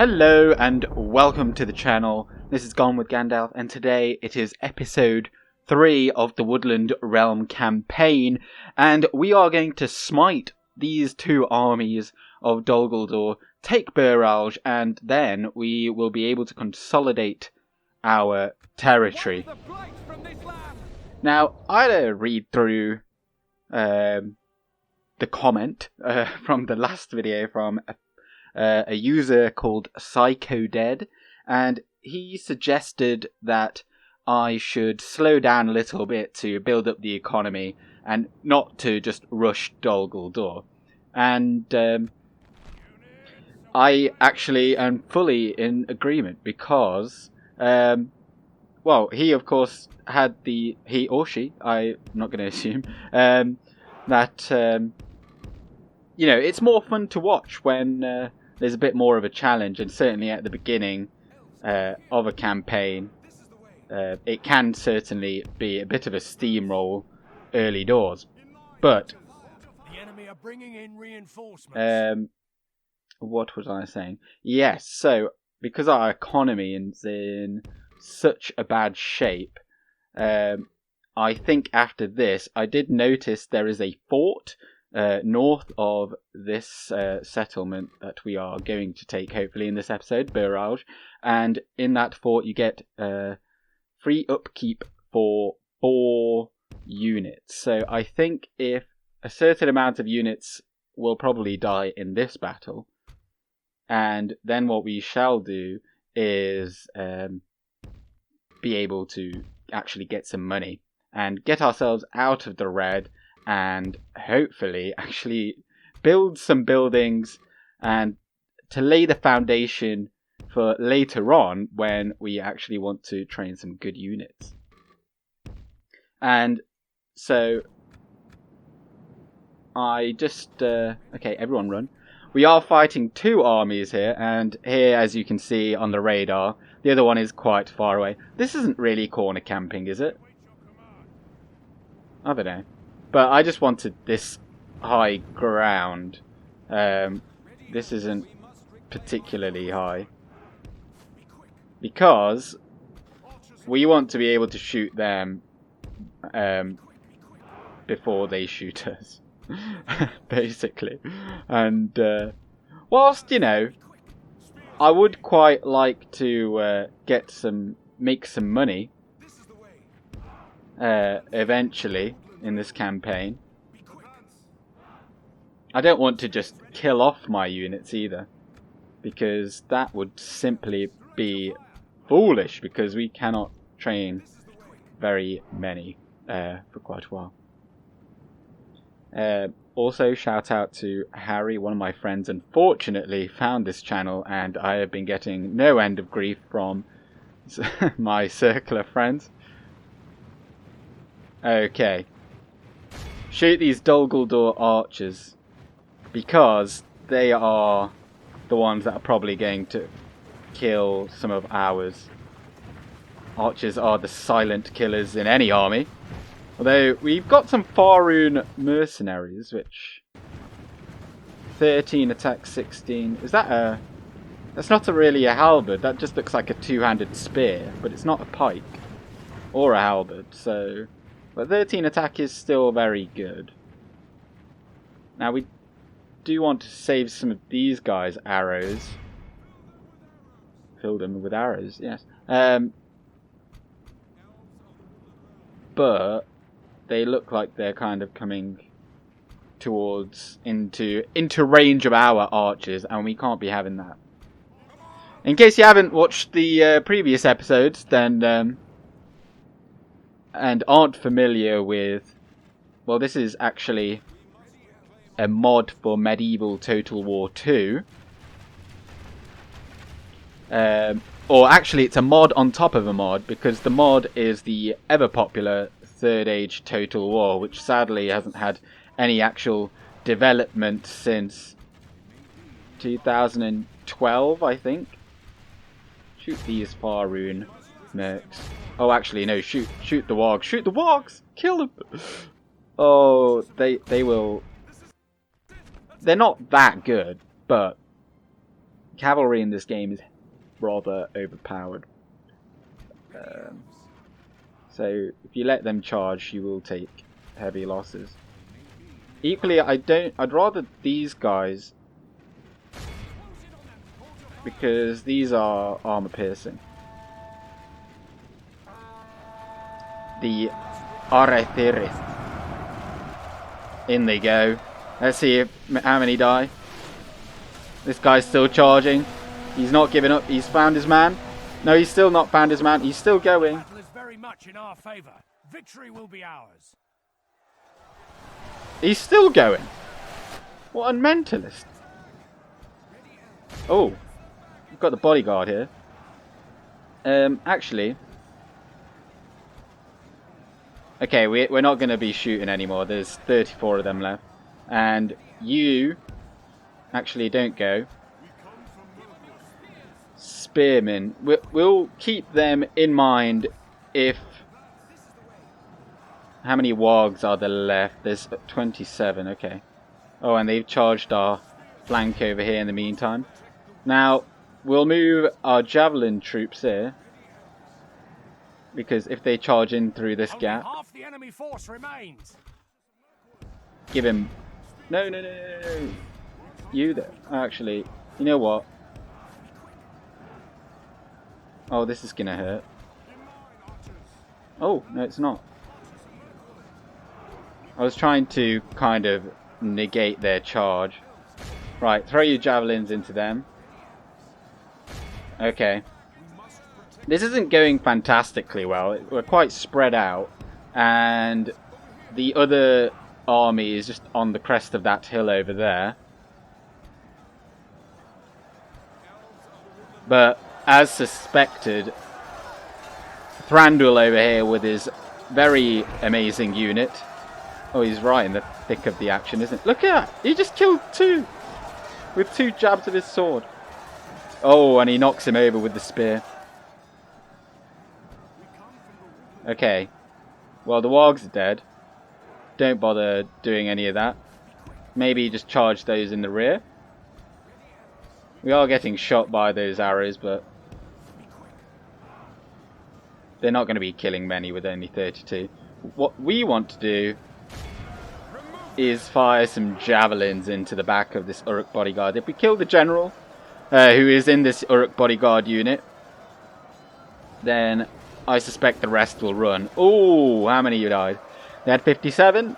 Hello and welcome to the channel. This is Gone with Gandalf, and today it is episode 3 of the Woodland Realm campaign, and we are going to smite these two armies of Dol Guldur, take Buralj, and then we will be able to consolidate our territory. Now, I had a read through the comment from the last video from a user called PsychoDead, and he suggested that I should slow down a little bit to build up the economy and not to just rush Dol Guldur. And I actually am fully in agreement because, well, he of course had he or she, I'm not going to assume, that, you know, it's more fun to watch when there's a bit more of a challenge, and certainly at the beginning of a campaign, it can certainly be a bit of a steamroll early doors. But the enemy are bringing in reinforcements. What was I saying? Yes, so because our economy is in such a bad shape, I think after this, I did notice there is a fort north of this settlement that we are going to take, hopefully, in this episode, Buralj. And in that fort, you get free upkeep for 4 units. So I think if a certain amount of units will probably die in this battle, and then what we shall do is be able to actually get some money and get ourselves out of the red, and hopefully actually build some buildings and to lay the foundation for later on when we actually want to train some good units. And so I just okay, everyone run. We are fighting 2 armies here, and here, as you can see on the radar, the other one is quite far away. This isn't really corner camping, is it? I don't know. But I just wanted this high ground. This isn't particularly high, because we want to be able to shoot them before they shoot us, basically. And whilst, you know, I would quite like to make some money eventually in this campaign, I don't want to just kill off my units either, because that would simply be foolish, because we cannot train very many for quite a while. Also, shout out to Harry, one of my friends, unfortunately found this channel, and I have been getting no end of grief from my circle of friends. Okay. Shoot these Dol Guldur archers, because they are the ones that are probably going to kill some of ours. Archers are the silent killers in any army. Although we've got some Faerun mercenaries, which 13 attack, 16. Is that a? That's not really a halberd. That just looks like a 2-handed spear, but it's not a pike or a halberd. So, but 13 attack is still very good. Now we do want to save some of these guys' arrows. Fill them with arrows, yes. But they look like they're kind of coming towards into range of our archers, and we can't be having that. In case you haven't watched the previous episodes, then and aren't familiar with, well, this is actually a mod for Medieval Total War 2. Or actually, it's a mod on top of a mod, because the mod is the ever popular Third Age Total War, which sadly hasn't had any actual development since 2012, I think. Shoot these Faerun mercs. Oh, actually, no, shoot the wargs. Shoot the wargs! Kill them! Oh, they will. They're not that good, but cavalry in this game is rather overpowered. So if you let them charge, you will take heavy losses. Equally, I'd rather these guys, because these are armor piercing. The Arethiris. In they go. Let's see how many die. This guy's still charging. He's not giving up. He's found his man. No, he's still not found his man. He's still going. Battle is very much in our favor. Victory will be ours. He's still going. What a mentalist. Oh, we've got the bodyguard here. Actually, okay, we're not going to be shooting anymore. There's 34 of them left, and you actually don't go. Spearmen. We'll keep them in mind if... How many wargs are there left? There's 27, okay. Oh, and they've charged our flank over here in the meantime. Now, we'll move our javelin troops here. Because if they charge in through this gap... Half the enemy force remains. Give him... No. You there. Actually, you know what? Oh, this is gonna hurt. Oh, no it's not. I was trying to kind of negate their charge. Right, throw your javelins into them. Okay. This isn't going fantastically well. We're quite spread out. And the other army is just on the crest of that hill over there. But, as suspected, Thranduil over here with his very amazing unit. Oh, he's right in the thick of the action, isn't it? Look at that! He just killed two! With 2 jabs of his sword. Oh, and he knocks him over with the spear. Okay. Well, the wargs are dead. Don't bother doing any of that. Maybe just charge those in the rear. We are getting shot by those arrows, but... they're not going to be killing many with only 32. What we want to do is fire some javelins into the back of this Uruk bodyguard. If we kill the general, who is in this Uruk bodyguard unit, then I suspect the rest will run. Oh, how many you died? They had 57?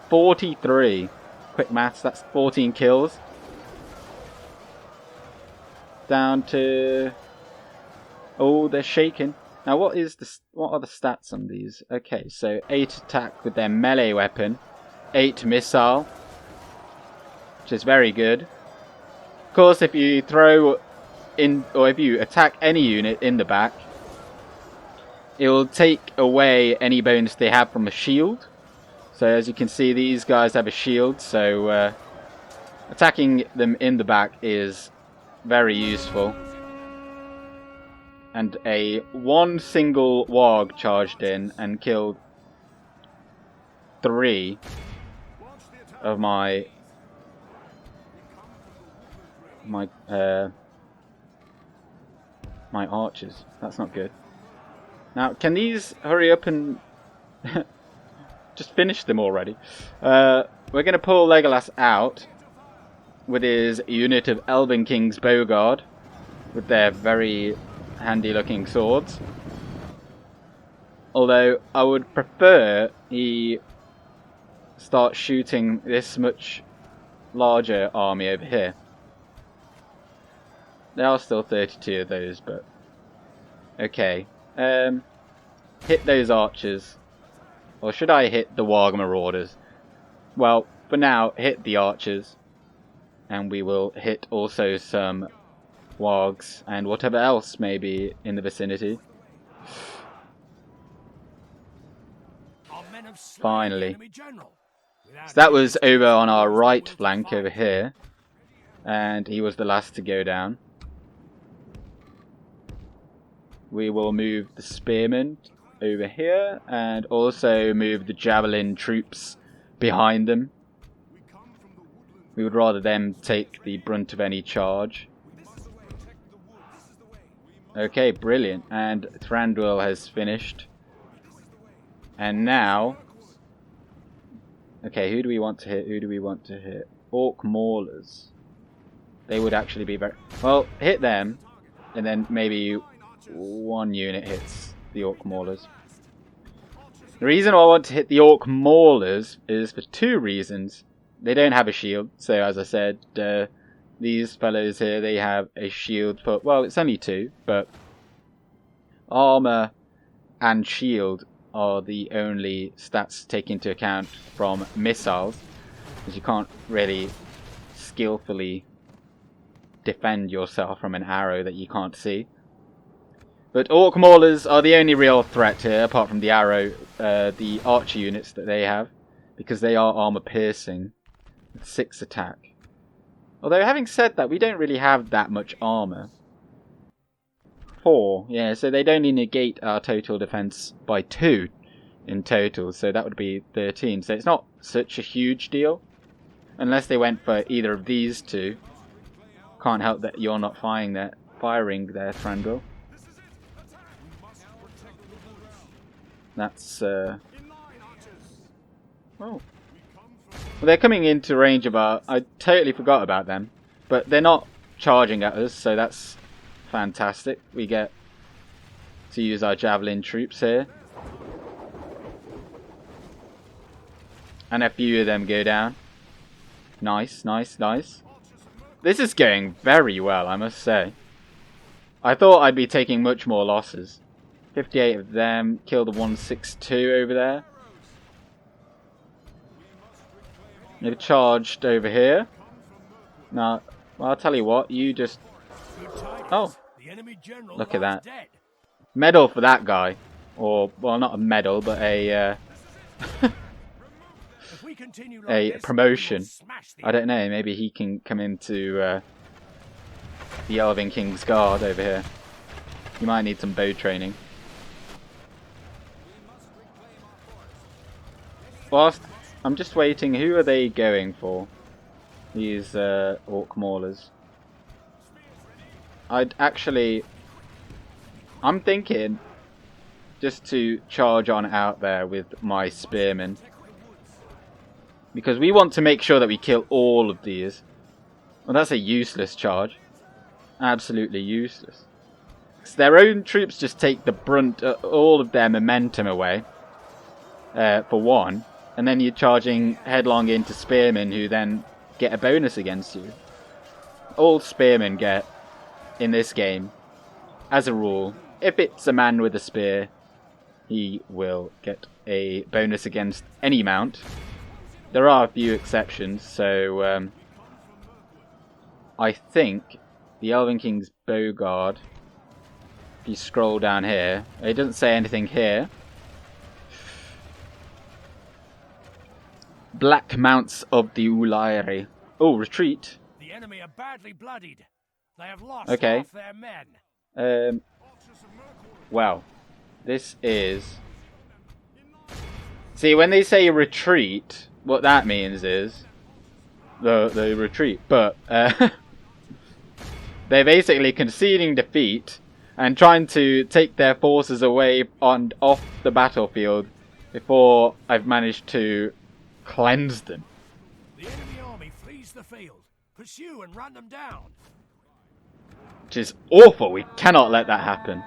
43. Quick maths, that's 14 kills. Down to... oh, they're shaking. Now, what are the stats on these? Okay, so 8 attack with their melee weapon. 8 missile, which is very good. Of course, if you throw in, or if you attack any unit in the back, it will take away any bonus they have from a shield. So as you can see, these guys have a shield, so attacking them in the back is very useful. And one single warg charged in and killed 3 of my archers. That's not good. Now, can these hurry up and just finish them already? We're going to pull Legolas out with his unit of Elven King's Bowguard with their very handy looking swords. Although I would prefer he start shooting this much larger army over here. There are still 32 of those, but okay. Hit those archers. Or should I hit the warg marauders? Well, for now, hit the archers. And we will hit also some wargs and whatever else may be in the vicinity. Finally. So that was over on our right flank over here. And he was the last to go down. We will move the spearmen over here and also move the javelin troops behind them. We would rather them take the brunt of any charge. Okay, brilliant. And Thranduil has finished. And now... Okay, who do we want to hit? Who do we want to hit? Orc Maulers. They would actually be very... Well, hit them. And then maybe one unit hits the Orc Maulers. The reason I want to hit the Orc Maulers is for two reasons. They don't have a shield. So as I said, these fellows here, they have a shield for... Well, it's only two, but... Armor and shield are the only stats to take into account from missiles, because you can't really skillfully defend yourself from an arrow that you can't see. But Orc Maulers are the only real threat here, apart from the arrow, the archer units that they have, because they are armor piercing with 6 attack. Although having said that, we don't really have that much armor. 4, yeah, so they'd only negate our total defense by 2 in total, so that would be 13. So it's not such a huge deal, unless they went for either of these two. Can't help that you're not firing there, Thranduil. That's oh, well, they're coming into range of our... I totally forgot about them, but they're not charging at us, so that's fantastic. We get to use our javelin troops here. And a few of them go down. Nice, nice, nice. This is going very well, I must say. I thought I'd be taking much more losses. 58 of them. Killed the 162 over there. They've charged over here. Now, well, I'll tell you what. You just... Oh, look at that. Medal for that guy. Or, well, not a medal, but a... a promotion. I don't know, maybe he can come into the Elven King's Guard over here. You might need some bow training. Whilst I'm just waiting, who are they going for? These Orc Maulers. I'm thinking just to charge on out there with my spearmen. Because we want to make sure that we kill all of these. Well, that's a useless charge. Absolutely useless. So their own troops just take the brunt, all of their momentum away. For one. And then you're charging headlong into spearmen who then get a bonus against you. All spearmen get, in this game, as a rule, if it's a man with a spear, he will get a bonus against any mount. There are a few exceptions, so I think the Elven King's Bowguard, if you scroll down here, it doesn't say anything here. Black Mounts of the Ulairi. Oh, retreat. The enemy are badly bloodied. They have lost okay. half their men. Well, this is... See, when they say retreat, what that means is the retreat. But they're basically conceding defeat and trying to take their forces away off the battlefield before I've managed to cleanse them. The enemy army flees the field. Pursue and run them down. Which is awful. We cannot let that happen.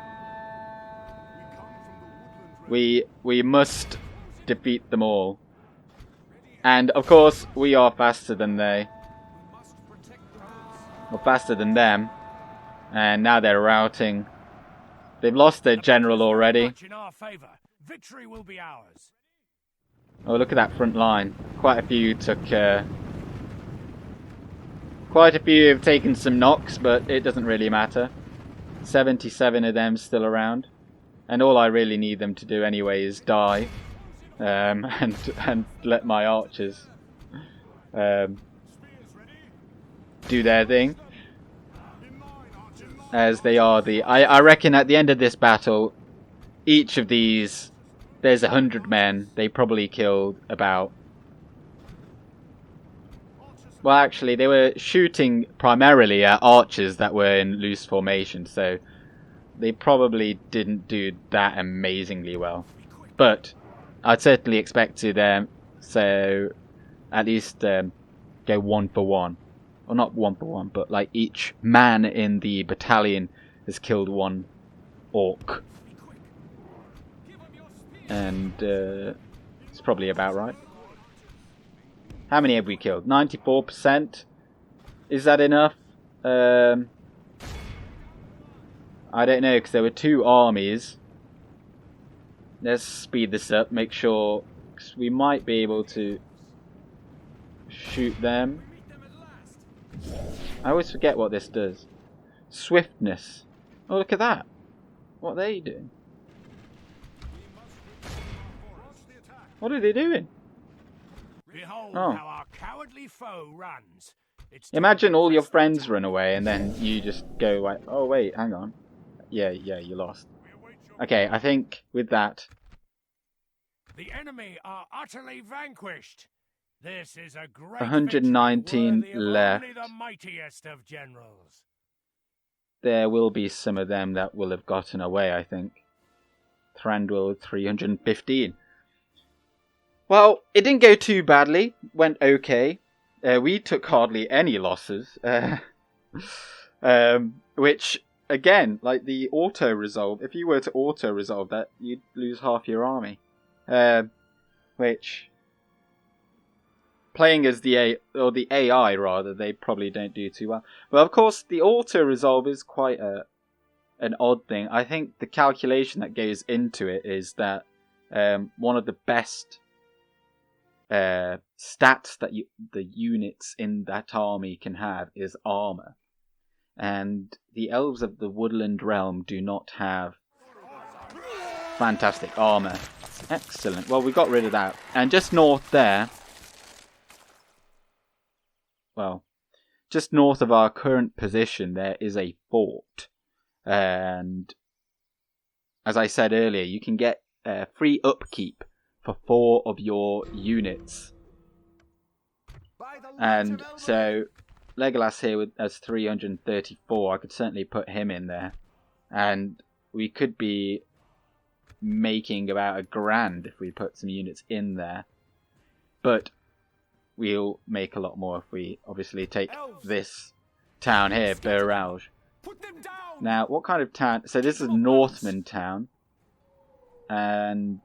We must defeat them all. And of course, we are faster than they. We're faster than them. And now they're routing. They've lost their general already. Victory will be ours. Oh, look at that front line. Quite a few took... Quite a few have taken some knocks, but it doesn't really matter. 77 of them still around. And all I really need them to do anyway is die. And let my archers do their thing. As they are the... I reckon at the end of this battle, each of these... There's 100 men. They probably killed about... Well, actually, they were shooting primarily at archers that were in loose formation. So they probably didn't do that amazingly well. But I'd certainly expect to them, so at least go 1 for 1. Or not 1 for 1, but like each man in the battalion has killed 1 orc. And it's probably about right. How many have we killed? 94%? Is that enough? I don't know, because there were 2 armies. Let's speed this up, make sure, cause we might be able to shoot them. I always forget what this does. Swiftness. Oh, look at that. What are they doing? What are they doing? Behold Oh. how our cowardly foe runs. Imagine all your friends run away and then you just go like, oh wait, hang on. Yeah, you lost. Okay, I think with that... The enemy are utterly vanquished. This is a great 119 victory worthy of left. only the mightiest of generals. There will be some of them that will have gotten away, I think. Thranduil 315. Well, it didn't go too badly. Went okay. We took hardly any losses. Which, again, like the auto-resolve, if you were to auto-resolve that, you'd lose half your army. Which, playing as the AI rather, they probably don't do too well. But of course, the auto-resolve is quite an odd thing. I think the calculation that goes into it is that one of the best stats that the units in that army can have is armor. And the elves of the Woodland Realm do not have fantastic armor. Excellent. Well, we got rid of that. And just north there, well, just north of our current position, there is a fort. And as I said earlier, you can get free upkeep for 4 of your units. And so Legolas here has 334. I could certainly put him in there. And we could be making about $1,000 if we put some units in there. But we'll make a lot more if we obviously take this town here, Burralge. Now, what kind of town? So this is Northman town. And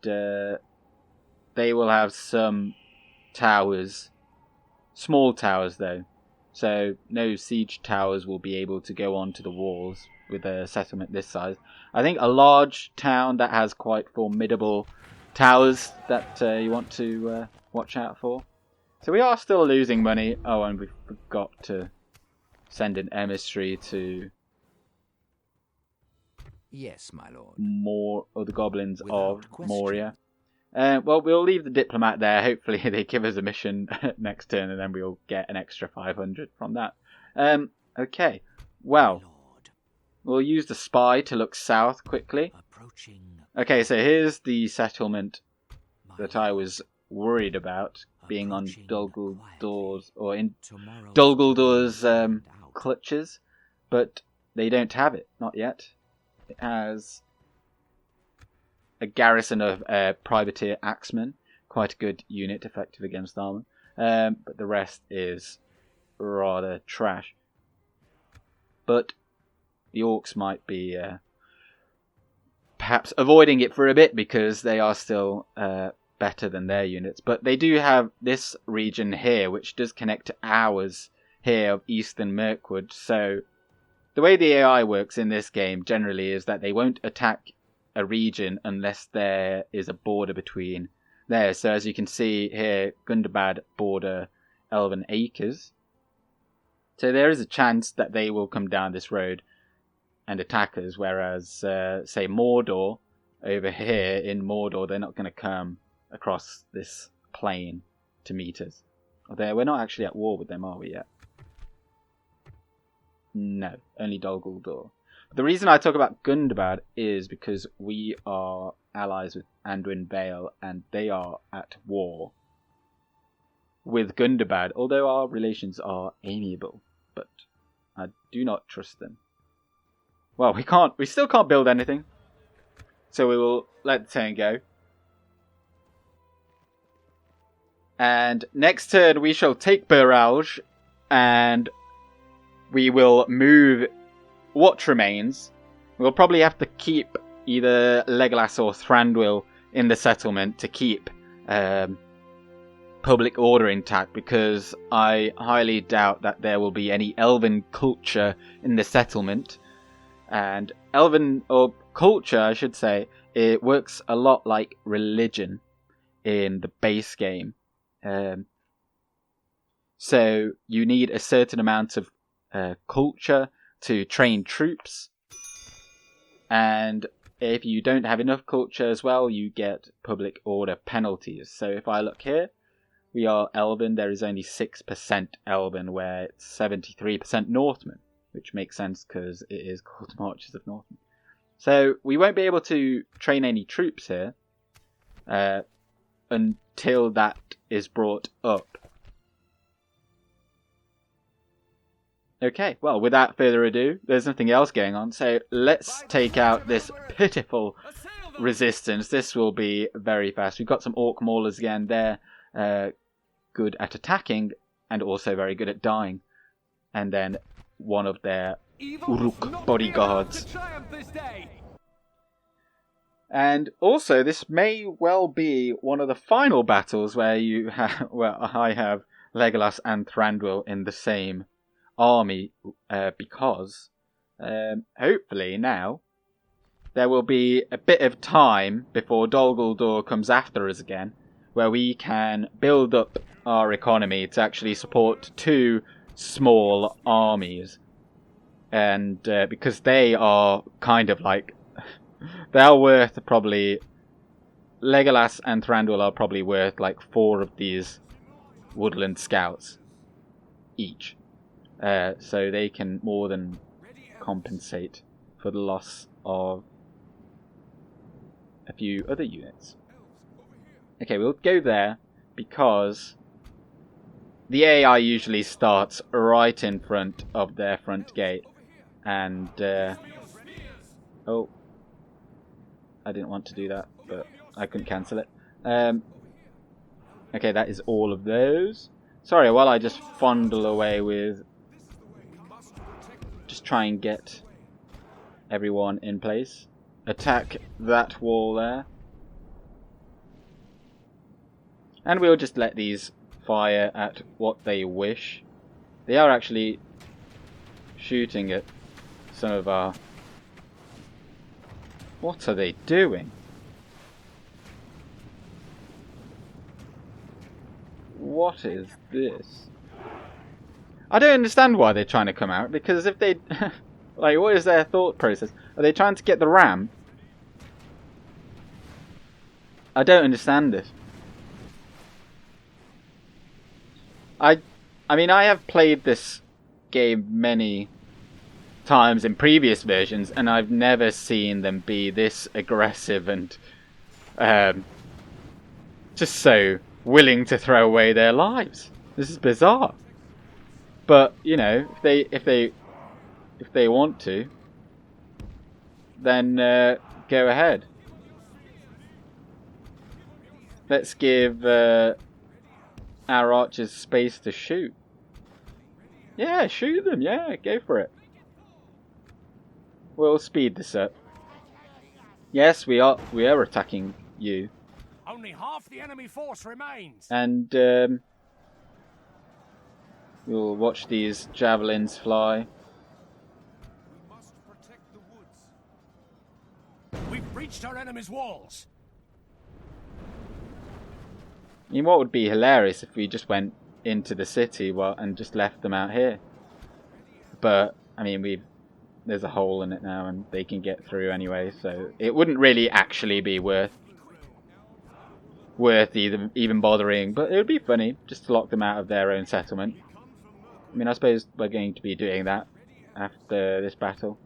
they will have some towers. Small towers, though. So no siege towers will be able to go onto the walls with a settlement this size. I think a large town that has quite formidable towers that you want to watch out for. So we are still losing money. Oh, and we forgot to send an emissary to... Yes, my lord. More of the goblins Without of question. Moria. Well, we'll leave the diplomat there. Hopefully they give us a mission next turn and then we'll get an extra 500 from that. Okay. Well, we'll use the spy to look south quickly. Okay, so here's the settlement that I was worried about being on Dol Guldur's, or in Dol Guldur's clutches, but they don't have it, not yet. It has a garrison of privateer axemen, quite a good unit, effective against armor, but the rest is rather trash. But the orcs might be perhaps avoiding it for a bit because they are still better than their units. But they do have this region here, which does connect to ours here of Eastern Mirkwood. So the way the AI works in this game generally is that they won't attack a region unless there is a border between there. So as you can see here, Gundabad border Elven Acres. So there is a chance that they will come down this road and attack us, whereas, say, Mordor, over here in Mordor, they're not going to come across this plain to meet us. Although we're not actually at war with them, are we yet? No, only Dol Guldur. But the reason I talk about Gundabad is because we are allies with Anduin Vale, and they are at war with Gundabad, although our relations are amiable, but I do not trust them. Well, we still can't build anything. So we will let the turn go. And next turn we shall take Buralge, and we will move what remains. We'll probably have to keep either Legolas or Thranduil in the settlement to keep public order intact, because I highly doubt that there will be any elven culture in the settlement. And elven, or culture I should say, it works a lot like religion in the base game. So you need a certain amount of culture to train troops, and if you don't have enough culture as well, you get public order penalties. So if I look here, we are Elven. There is only 6% Elven, where it's 73% Northmen, which makes sense because it is called Marches of Northmen. So we won't be able to train any troops here until that is brought up. Okay, well, without further ado, there's nothing else going on, so let's take out this pitiful resistance. This will be very fast. We've got some Orc Maulers again. They're good at attacking and also very good at dying. And then one of their Uruk bodyguards. And also, this may well be one of the final battles where I have Legolas and Thranduil in the same army, because hopefully now there will be a bit of time before Dol Guldur comes after us again, where we can build up our economy to actually support 2 small armies. And because they are kind of like, they are worth probably, Legolas and Thranduil are probably worth like 4 of these woodland scouts each. So they can more than compensate for the loss of a few other units. Okay, we'll go there because the AI usually starts right in front of their front gate. And, oh, I didn't want to do that, but I couldn't cancel it. Okay, that is all of those. Sorry, while I just fondle away with, just try and get everyone in place. Attack that wall there. And we'll just let these fire at what they wish. They are actually shooting at some of our... What are they doing? What is this? I don't understand why they're trying to come out, because if they... like, what is their thought process? Are they trying to get the ram? I don't understand it. I mean, I have played this game many times in previous versions, and I've never seen them be this aggressive and just so willing to throw away their lives. This is bizarre. But you know, if they want to, then go ahead. Let's give our archers space to shoot. Yeah, shoot them. Yeah, go for it. We'll speed this up. Yes, we are attacking you. Only half the enemy force remains. And we'll watch these javelins fly. We must protect the woods. We've breached our enemy's walls. I mean, what would be hilarious if we just went into the city and just left them out here. But I mean, there's a hole in it now, and they can get through anyway, so it wouldn't really actually be worth even bothering. But it would be funny just to lock them out of their own settlement. I mean, I suppose we're going to be doing that after this battle.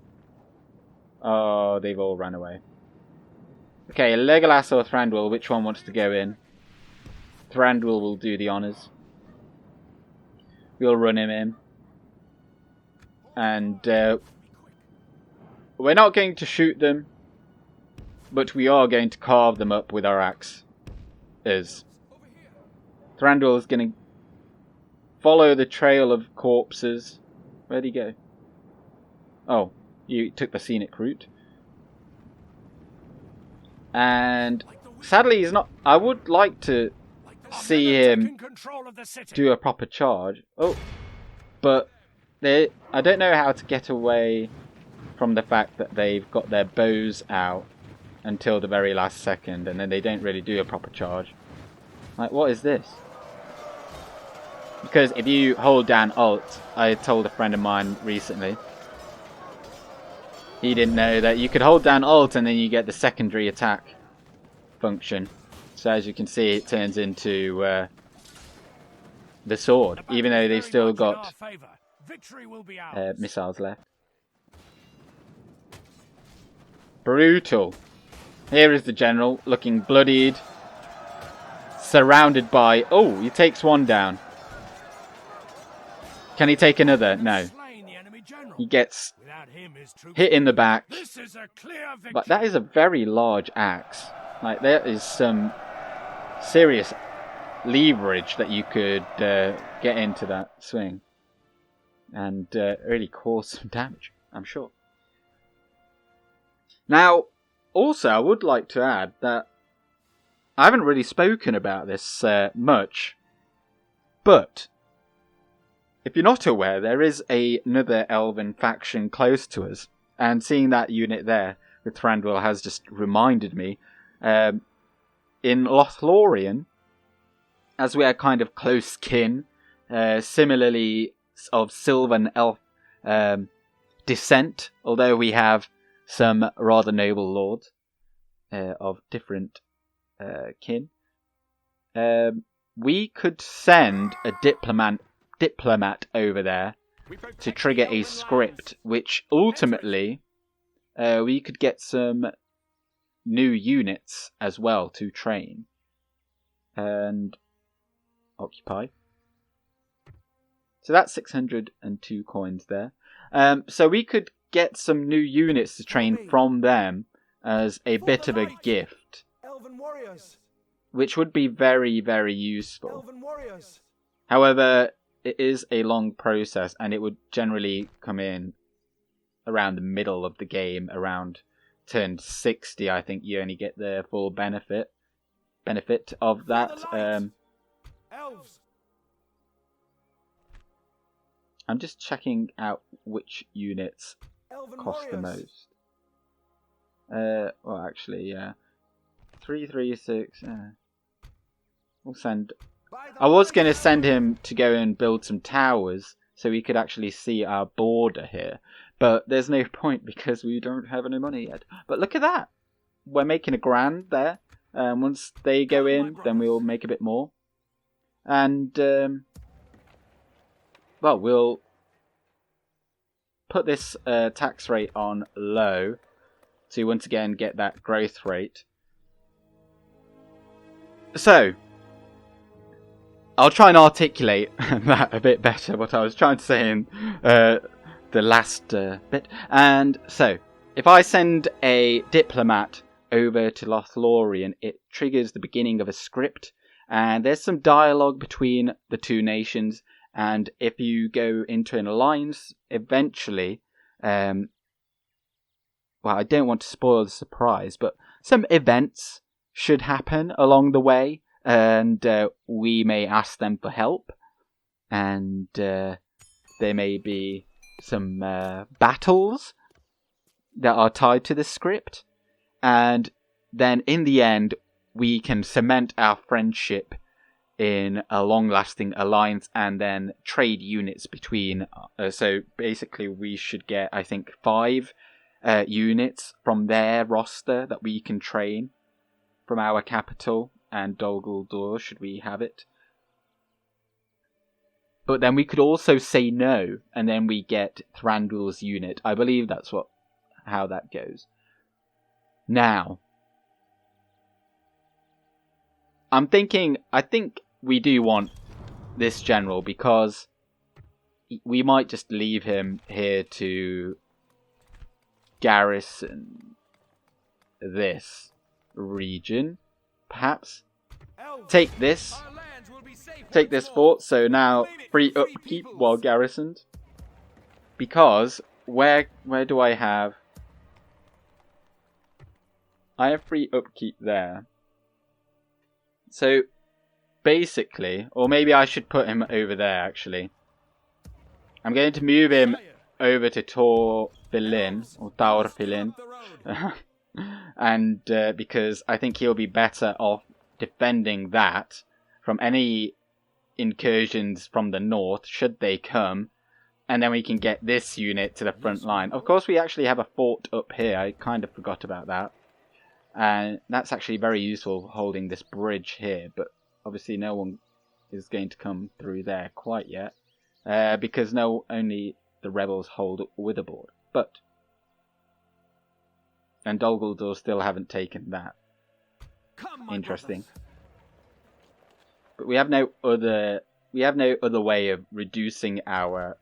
Oh, they've all run away. Okay, Legolas or Thranduil, which one wants to go in? Thranduil will do the honours. We'll run him in. And we're not going to shoot them, but we are going to carve them up with our axe. Thranduil is going to follow the trail of corpses. Where'd he go? Oh, you took the scenic route. And sadly, he's not. I would like to see him do a proper charge. Oh, but I don't know how to get away from the fact that they've got their bows out until the very last second, and then they don't really do a proper charge. Like, what is this? Because if you hold down Alt, I told a friend of mine recently, he didn't know that you could hold down Alt and then you get the secondary attack function. So as you can see, it turns into the sword, even though they've still got missiles left. Brutal. Here is the general, looking bloodied, surrounded by... Oh, he takes one down. Can he take another? No. He gets hit in the back. But that is a very large axe. Like, there is some serious leverage that you could get into that swing. And really cause some damage, I'm sure. Now, also, I would like to add that I haven't really spoken about this much, but if you're not aware, there is another elven faction close to us, and seeing that unit there with Thranduil has just reminded me, in Lothlorien, as we are kind of close kin, similarly of Sylvan elf descent, although we have some rather noble lords of different kin. We could send a diplomat over there to trigger a script, which ultimately we could get some new units as well to train and occupy. So that's 602 coins there. So we could get some new units to train from them as a bit of a gift, which would be very, very useful. However, it is a long process, and it would generally come in around the middle of the game, around turn 60. I think you only get the full benefit of that. I'm just checking out which units cost the most. Well, actually, yeah. 336. We'll send. I was going to send him to go and build some towers so we could actually see our border here. But there's no point because we don't have any money yet. But look at that. We're making a grand there. Once they go in, then we'll make a bit more. And, well, we'll put this tax rate on low to once again get that growth rate. So, I'll try and articulate that a bit better, what I was trying to say in the last bit. And so, if I send a diplomat over to Lothlorien, it triggers the beginning of a script, and there's some dialogue between the two nations, and if you go into an alliance, eventually, well, I don't want to spoil the surprise, but some events should happen along the way, and we may ask them for help, and there may be some battles that are tied to the script, and then in the end we can cement our friendship in a long-lasting alliance and then trade units between. So basically we should get, I think, 5 units from their roster that we can train from our capital, and Dol Guldur, should we have it. But then we could also say no, and then we get Thranduil's unit. I believe that's how that goes. Now, I think we do want this general, because we might just leave him here to garrison this region, perhaps. Take this fort, so now free upkeep while garrisoned. Because where do I have? I have free upkeep there. So basically, or maybe I should put him over there actually. I'm going to move him over to Taurfilin, or Taurfilin. And because I think he'll be better off defending that from any incursions from the north, should they come. And then we can get this unit to the front line. Of course, we actually have a fort up here. I kind of forgot about that. And that's actually very useful holding this bridge here. But obviously no one is going to come through there quite yet. Because only the rebels hold Witherboard. And Dol Guldur still haven't taken that. Interesting. But we have no other way of reducing our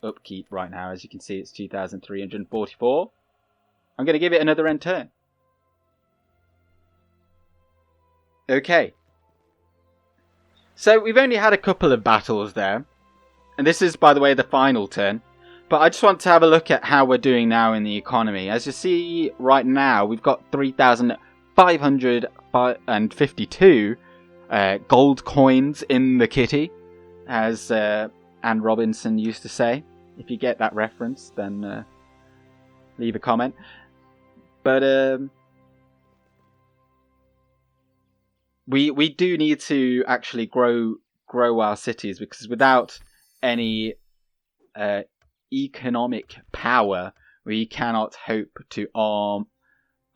upkeep right now. As you can see, it's 2,344. I'm going to give it another end turn. Okay. So we've only had a couple of battles there. And this is, by the way, the final turn. But I just want to have a look at how we're doing now in the economy. As you see right now, we've got 3,552 gold coins in the kitty, as Anne Robinson used to say. If you get that reference, then leave a comment. But we do need to actually grow our cities, because without any economic power, we cannot hope to arm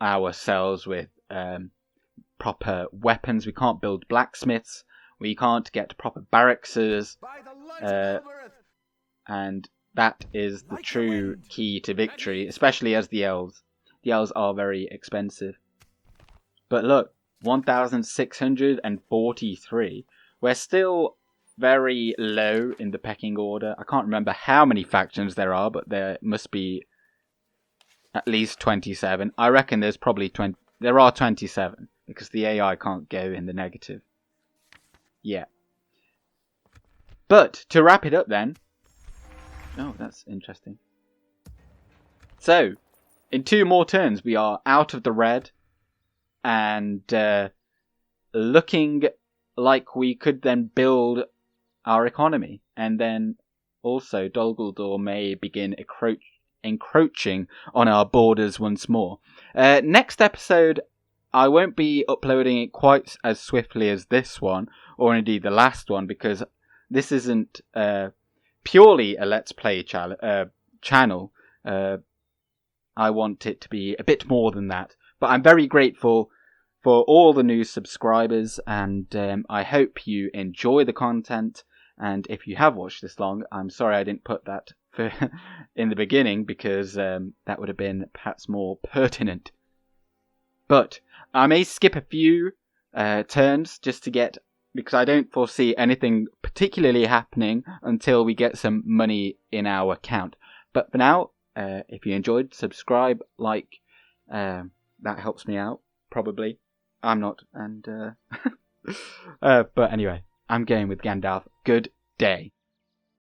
ourselves with proper weapons. We can't build blacksmiths. We can't get proper barracks. And that is the true key to victory, especially as the elves. The elves are very expensive. But look, 1,643. We're still very low in the pecking order. I can't remember how many factions there are, but there must be at least 27. I reckon there's probably 20. There are 27, because the AI can't go in the negative. Yeah. But to wrap it up then. Oh, that's interesting. So, in 2 more turns, we are out of the red, and looking like we could then build our economy, and then also Dol Guldur may begin encroaching on our borders once more. Next episode, I won't be uploading it quite as swiftly as this one, or indeed the last one, because this isn't purely a Let's Play channel. I want it to be a bit more than that. But I'm very grateful for all the new subscribers, and I hope you enjoy the content. And if you have watched this long, I'm sorry I didn't put that in the beginning, because that would have been perhaps more pertinent. But I may skip a few turns just to get, because I don't foresee anything particularly happening until we get some money in our account. But for now, if you enjoyed, subscribe, like, that helps me out, probably. I'm not, and but anyway, I'm going with Gandalf. Good day.